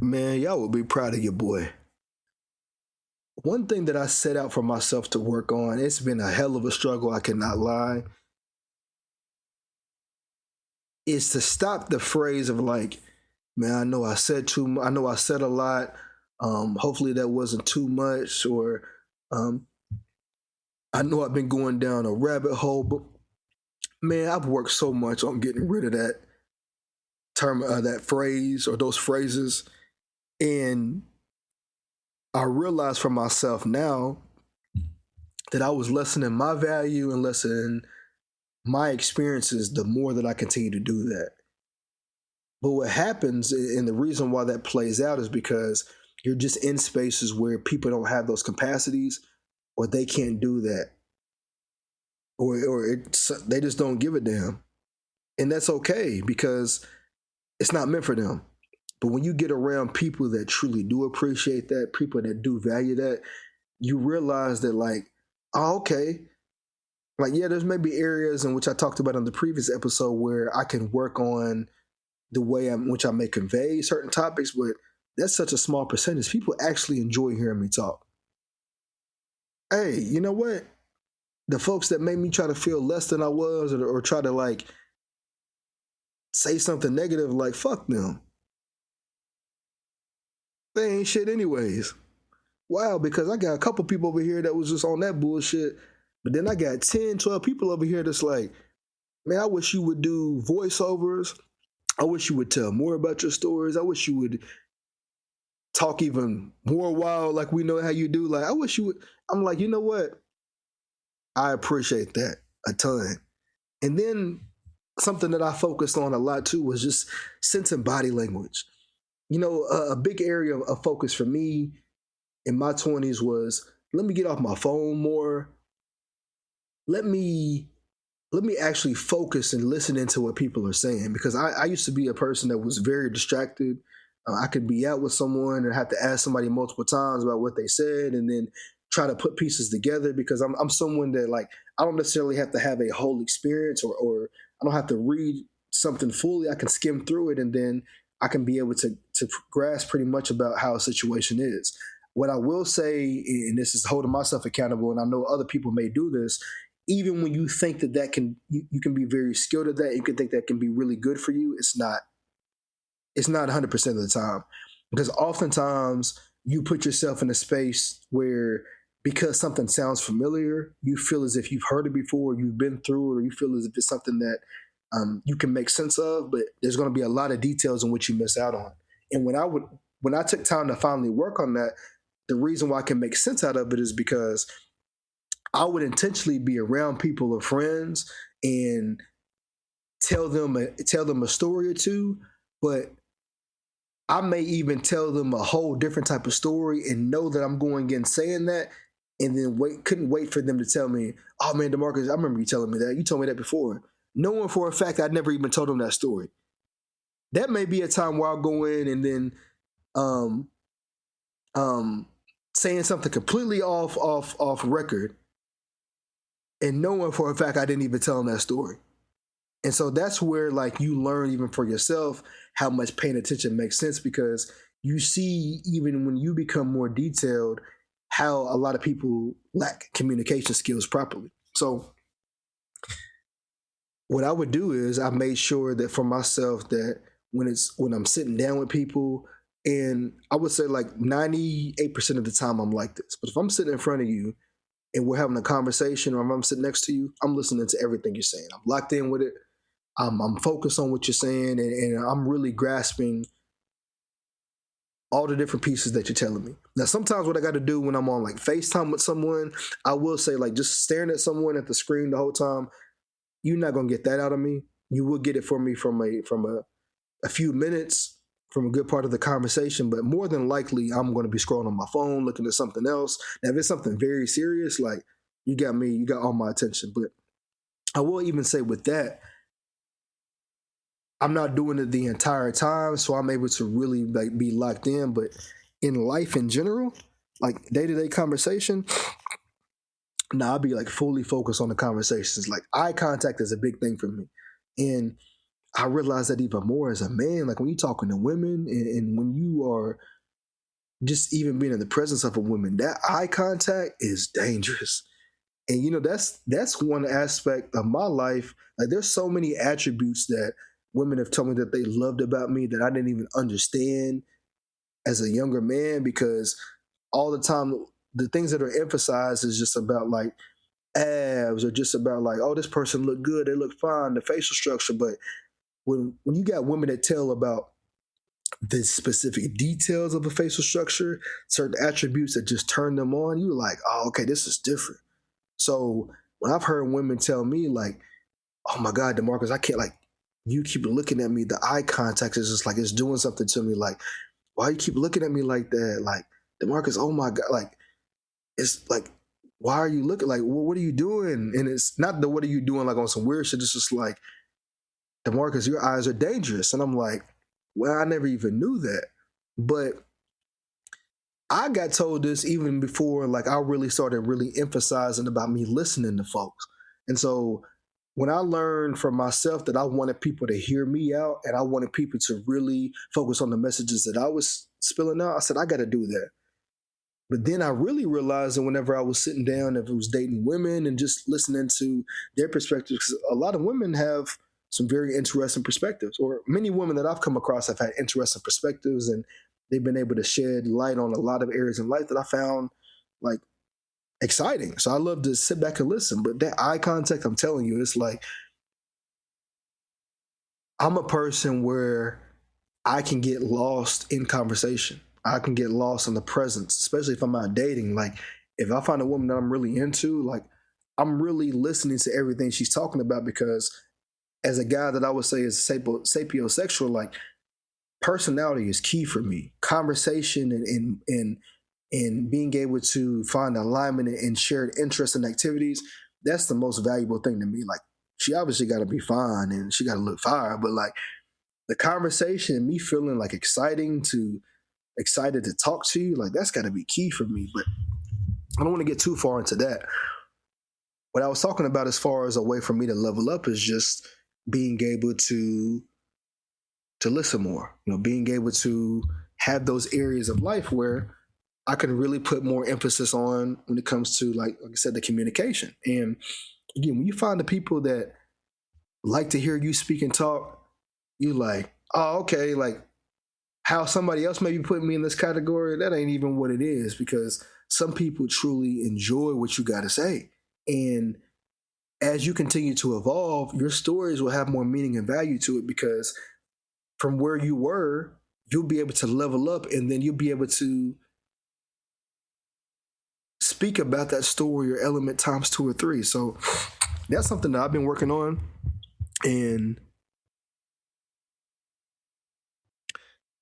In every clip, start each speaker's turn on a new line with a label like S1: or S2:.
S1: Man, y'all would be proud of your boy. One thing that I set out for myself to work on, it's been a hell of a struggle, I cannot lie, is to stop the phrase of like, man, I know I said a lot. Hopefully that wasn't too much, or um, I know I've been going down a rabbit hole, but man, I've worked so much on getting rid of that term, that phrase or those phrases. And I realize for myself now that I was lessening my value and lessening my experiences the more that I continue to do that. But what happens, and the reason why that plays out, is because you're just in spaces where people don't have those capacities, or they can't do that, or they just don't give a damn. And that's okay because it's not meant for them. But when you get around people that truly do appreciate that, people that do value that, you realize that, like, oh, okay. Like, yeah, there's maybe areas in which I talked about in the previous episode where I can work on the way in which I may convey certain topics, but that's such a small percentage. People actually enjoy hearing me talk. Hey, you know what? The folks that made me try to feel less than I was, or try to like say something negative, like, fuck them. They ain't shit anyways. Wow, because I got a couple people over here that was just on that bullshit, but then I got 10, 12 people over here that's like, man, I wish you would do voiceovers. I wish you would tell more about your stories. I wish you would talk even more wild like we know how you do. Like, I wish you would. I'm like, you know what? I appreciate that a ton. And then something that I focused on a lot too was just sense and body language. You know, a big area of focus for me in my 20s was, let me get off my phone more. Let me actually focus and listen into what people are saying, because I used to be a person that was very distracted. I could be out with someone and have to ask somebody multiple times about what they said, and then try to put pieces together, because I'm someone that, like, I don't necessarily have to have a whole experience, or I don't have to read something fully. I can skim through it, and then I can be able to grasp pretty much about how a situation is. What I will say, and this is holding myself accountable, and I know other people may do this, even when you think that you can be very skilled at that, you can think that can be really good for you, it's not. It's not 100% of the time, because oftentimes you put yourself in a space where, because something sounds familiar, you feel as if you've heard it before, you've been through it, or you feel as if it's something that you can make sense of, but there's going to be a lot of details in which you miss out on. And when I took time to finally work on that, the reason why I can make sense out of it is because I would intentionally be around people or friends and tell them a story or two, but I may even tell them a whole different type of story and know that I'm going in saying that, and then couldn't wait for them to tell me, oh man, DeMarcus, I remember you telling me that. You told me that before. Knowing for a fact I'd never even told them that story. That may be a time where I'll go in and then um, saying something completely off record, and knowing for a fact I didn't even tell them that story. And so that's where, like, you learn even for yourself how much paying attention makes sense, because you see, even when you become more detailed, how a lot of people lack communication skills properly. So what I would do is I made sure that for myself, that when I'm sitting down with people, and I would say like 98% of the time I'm like this, but if I'm sitting in front of you and we're having a conversation, or if I'm sitting next to you, I'm listening to everything you're saying. I'm locked in with it. I'm focused on what you're saying, and I'm really grasping all the different pieces that you're telling me. Now, sometimes what I got to do when I'm on like FaceTime with someone, I will say, like, just staring at someone at the screen the whole time, you're not gonna get that out of me. You will get it from me from a few minutes, from a good part of the conversation, but more than likely I'm going to be scrolling on my phone, looking at something else. Now, if it's something very serious, like, you got all my attention. But I will even say with that, I'm not doing it the entire time, so I'm able to really like be locked in. But in life in general, like day-to-day conversation, I'll be like fully focused on the conversations. Like, eye contact is a big thing for me. And I realized that even more as a man, like when you're talking to women and when you are just even being in the presence of a woman, that eye contact is dangerous. And that's one aspect of my life. Like there's so many attributes that women have told me that they loved about me that I didn't even understand as a younger man, because all the time the things that are emphasized is just about like abs, or just about like, oh, this person look good, they look fine, the facial structure. But when you got women that tell about the specific details of the facial structure, certain attributes that just turn them on, you're like, oh, okay, this is different. So when I've heard women tell me like, oh my God, DeMarcus, I can't, like, you keep looking at me, the eye contact is just like it's doing something to me. Like, why you keep looking at me like that? Like, DeMarcus, oh my God, like, it's like, why are you looking? Like, well, what are you doing? And it's not the what are you doing like on some weird shit. It's just like, DeMarcus, your eyes are dangerous. And I'm like, well, I never even knew that. But I got told this even before, like, I really started really emphasizing about me listening to folks. And so when I learned for myself that I wanted people to hear me out and I wanted people to really focus on the messages that I was spilling out, I said, I got to do that. But then I really realized that whenever I was sitting down, if it was dating women and just listening to their perspectives, because a lot of women have some very interesting perspectives, or many women that I've come across have had interesting perspectives, and they've been able to shed light on a lot of areas in life that I found like exciting. So I love to sit back and listen. But that eye contact, I'm telling you, it's like I'm a person where I can get lost in conversation. I can get lost in the presence, especially if I'm out dating. Like if I find a woman that I'm really into, like I'm really listening to everything she's talking about, because as a guy that I would say is sapiosexual, like personality is key for me. Conversation and being able to find alignment and shared interests and activities, that's the most valuable thing to me. Like she obviously got to be fine and she got to look fire, but like the conversation, me feeling like excited to talk to you, like that's got to be key for me. But I don't want to get too far into that. What I was talking about as far as a way for me to level up is just being able to listen more, being able to have those areas of life where I can really put more emphasis on when it comes to, like I said, the communication. And again, when you find the people that like to hear you speak and talk, you like, oh, okay, like how somebody else may be putting me in this category, that ain't even what it is, because some people truly enjoy what you got to say. And as you continue to evolve, your stories will have more meaning and value to it, because from where you were, you'll be able to level up, and then you'll be able to speak about that story or element times 2 or 3. So that's something that I've been working on. And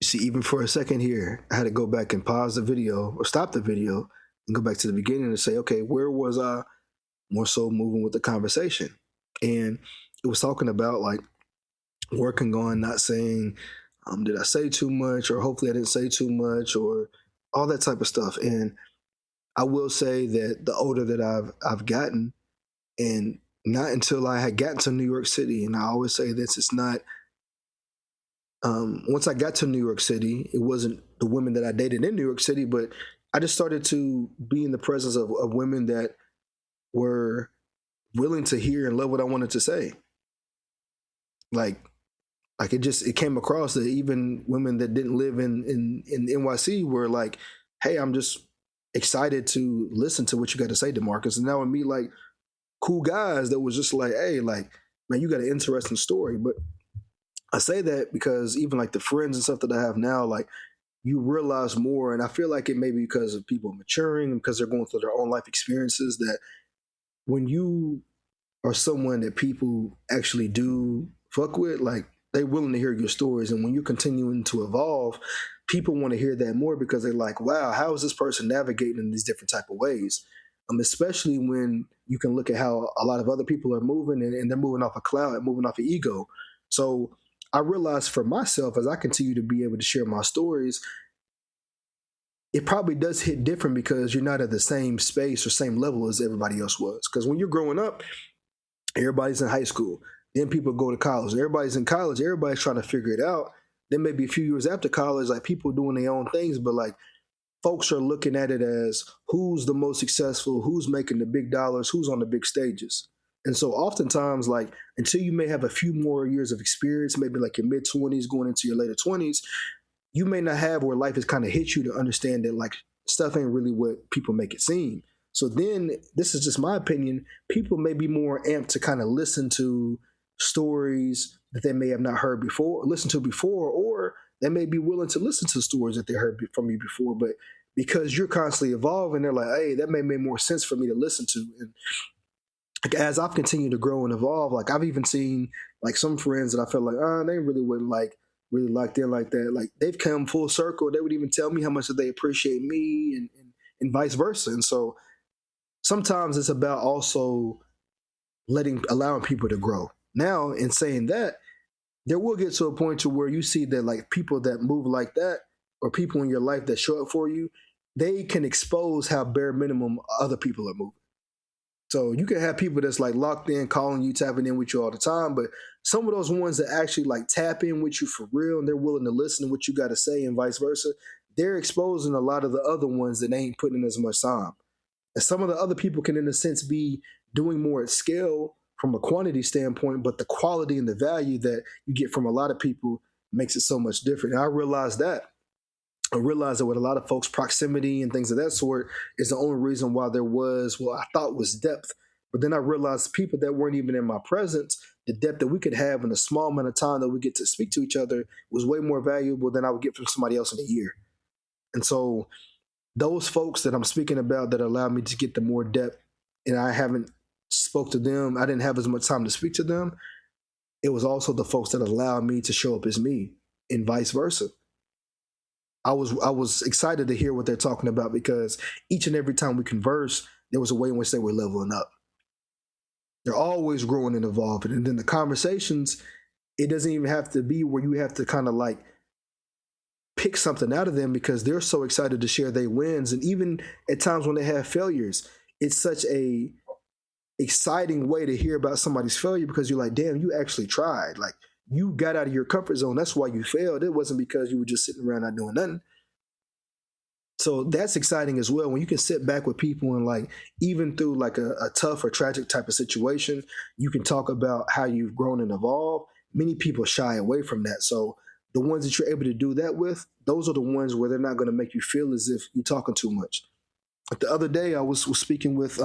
S1: you see, even for a second here, I had to go back and pause the video or stop the video and go back to the beginning and say, okay, where was I more so moving with the conversation? And it was talking about like working on not saying, did I say too much, or hopefully I didn't say too much, or all that type of stuff. And I will say that the older that I've gotten, and not until I had gotten to New York City, and I always say this, it's not, once I got to New York City, it wasn't the women that I dated in New York City, but I just started to be in the presence of women that were willing to hear and love what I wanted to say. Like it came across that even women that didn't live in NYC were like, hey, I'm just excited to listen to what you got to say, DeMarcus. And that would be like cool guys that was just like, hey, like, man, you got an interesting story. But I say that because even like the friends and stuff that I have now, like you realize more. And I feel like it may be because of people maturing and because they're going through their own life experiences, that when you are someone that people actually do fuck with, like they're willing to hear your stories. And when you're continuing to evolve, people want to hear that more, because they're like, wow, how is this person navigating in these different type of ways? Especially when you can look at how a lot of other people are moving, and they're moving off a cloud and moving off of ego. So I realized for myself, as I continue to be able to share my stories, it probably does hit different because you're not at the same space or same level as everybody else was. Because when you're growing up, everybody's in high school. Then people go to college. Everybody's in college. Everybody's trying to figure it out. Then maybe a few years after college, like people doing their own things, but like folks are looking at it as who's the most successful, who's making the big dollars, who's on the big stages. And so oftentimes, like until you may have a few more years of experience, maybe like your mid-20s going into your later 20s, you may not have where life has kind of hit you to understand that like stuff ain't really what people make it seem. So then, this is just my opinion, people may be more amped to kind of listen to stories that they may have not heard before, listened to before, or they may be willing to listen to stories that they heard from you before. But because you're constantly evolving, they're like, hey, that may make more sense for me to listen to. And like, as I've continued to grow and evolve, like I've even seen like some friends that I felt like, they really wouldn't like really locked in like that. Like they've come full circle. They would even tell me how much that they appreciate me and vice versa. And so sometimes it's about also allowing people to grow. Now, in saying that, there will get to a point to where you see that like people that move like that or people in your life that show up for you, they can expose how bare minimum other people are moving. So you can have people that's like locked in, calling you, tapping in with you all the time, but some of those ones that actually like tap in with you for real and they're willing to listen to what you got to say and vice versa, they're exposing a lot of the other ones that ain't putting in as much time. And some of the other people can, in a sense, be doing more at scale from a quantity standpoint, but the quality and the value that you get from a lot of people makes it so much different. And I realized that. I realized that with a lot of folks, proximity and things of that sort is the only reason why there was, what I thought was depth. But then I realized people that weren't even in my presence, the depth that we could have in a small amount of time that we get to speak to each other was way more valuable than I would get from somebody else in a year. And so those folks that I'm speaking about that allowed me to get the more depth, and I haven't spoke to them, I didn't have as much time to speak to them, it was also the folks that allowed me to show up as me and vice versa. I was excited to hear what they're talking about because each and every time we converse, there was a way in which they were leveling up. They're always growing and evolving. And then the conversations, it doesn't even have to be where you have to kind of like pick something out of them because they're so excited to share their wins. And even at times when they have failures, it's such a exciting way to hear about somebody's failure because you're like, damn, you actually tried. Like, you got out of your comfort zone. That's why you failed. It wasn't because you were just sitting around not doing nothing. So that's exciting as well. When you can sit back with people and like, even through like a tough or tragic type of situation, you can talk about how you've grown and evolved. Many people shy away from that. So the ones that you're able to do that with, those are the ones where they're not going to make you feel as if you're talking too much. Like the other day I was speaking with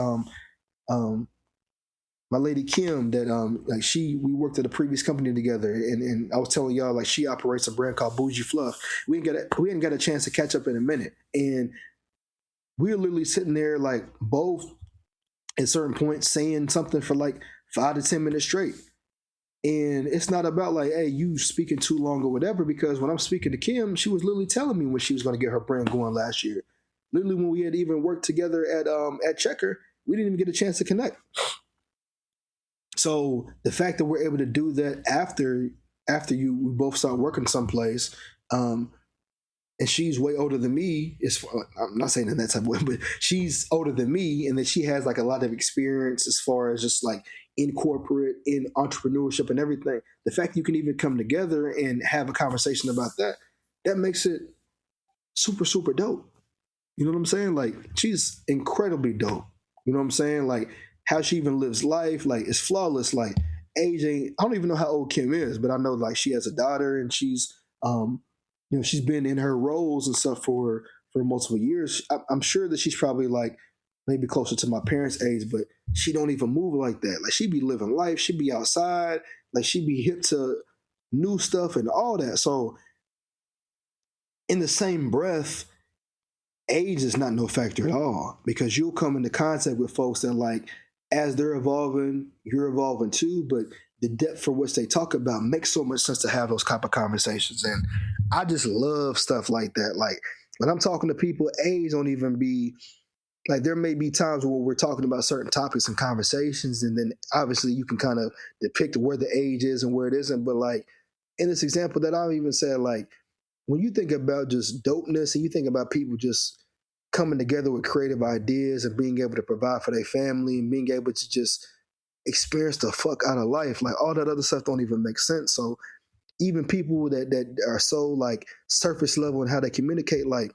S1: my lady Kim that like we worked at a previous company together and I was telling y'all like she operates a brand called Bougie Fluff. We ain't got a chance to catch up in a minute. And we were literally sitting there like both at certain points saying something for like 5 to 10 minutes straight. And it's not about like, hey, you speaking too long or whatever, because when I'm speaking to Kim, she was literally telling me when she was going to get her brand going last year. Literally when we had even worked together at Checker, we didn't even get a chance to connect. So the fact that we're able to do that after we both start working someplace, and she's way older than me. I'm not saying in that type of way, but she's older than me, and that she has like a lot of experience as far as just like in corporate, in entrepreneurship, and everything. The fact you can even come together and have a conversation about that makes it super, super dope. You know what I'm saying? Like, she's incredibly dope. You know what I'm saying? Like, how she even lives life, like, it's flawless. Like, age ain't, I don't even know how old Kim is, but I know like she has a daughter and she's she's been in her roles and stuff for multiple years. I'm sure that she's probably like maybe closer to my parents' age, but she don't even move like that. Like, she be living life, she be outside, like she be hip to new stuff and all that. So in the same breath, age is not no factor at all, because you'll come into contact with folks that like, as they're evolving, you're evolving too, but the depth for which they talk about makes so much sense to have those type of conversations. And I just love stuff like that. Like, when I'm talking to people, age don't even be, like, there may be times where we're talking about certain topics and conversations, and then obviously you can kind of depict where the age is and where it isn't. But like, in this example that I even said, like, when you think about just dopeness and you think about people just coming together with creative ideas and being able to provide for their family and being able to just experience the fuck out of life. Like all that other stuff don't even make sense. So even people that are so like surface level and how they communicate, like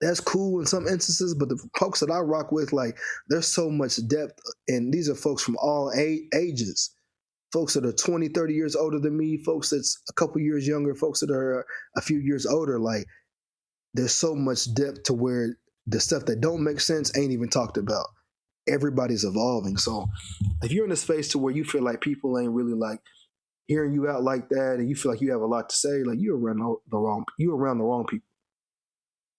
S1: that's cool in some instances, but the folks that I rock with, like there's so much depth, and these are folks from all ages. Folks that are 20, 30 years older than me, folks that's a couple years younger, folks that are a few years older. Like there's so much depth to where the stuff that don't make sense ain't even talked about. Everybody's evolving. So if you're in a space to where you feel like people ain't really like hearing you out like that, and you feel like you have a lot to say, like you're around the wrong people.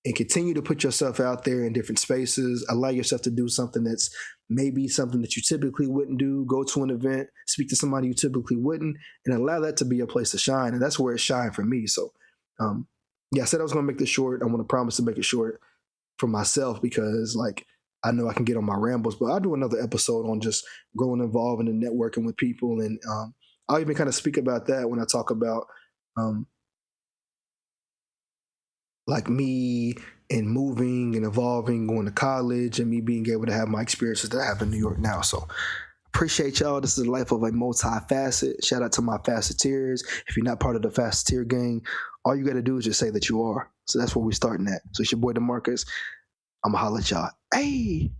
S1: And continue to put yourself out there in different spaces. Allow yourself to do something that's maybe something that you typically wouldn't do. Go to an event, speak to somebody you typically wouldn't, and allow that to be a place to shine. And that's where it shined for me. So, yeah, I said I was going to make this short. I want to promise to make it short for myself because, like, I know I can get on my rambles, but I'll do another episode on just growing involved and networking with people. And I'll even kind of speak about that when I talk about like me and moving and evolving, going to college, and me being able to have my experiences that I have in New York now. So appreciate y'all. This is the life of a multifacet. Shout out to my faceteers. If you're not part of the faceteer gang, all you got to do is just say that you are. So that's where we're starting at. So it's your boy DeMarcus. I'm going to holler at y'all. Hey.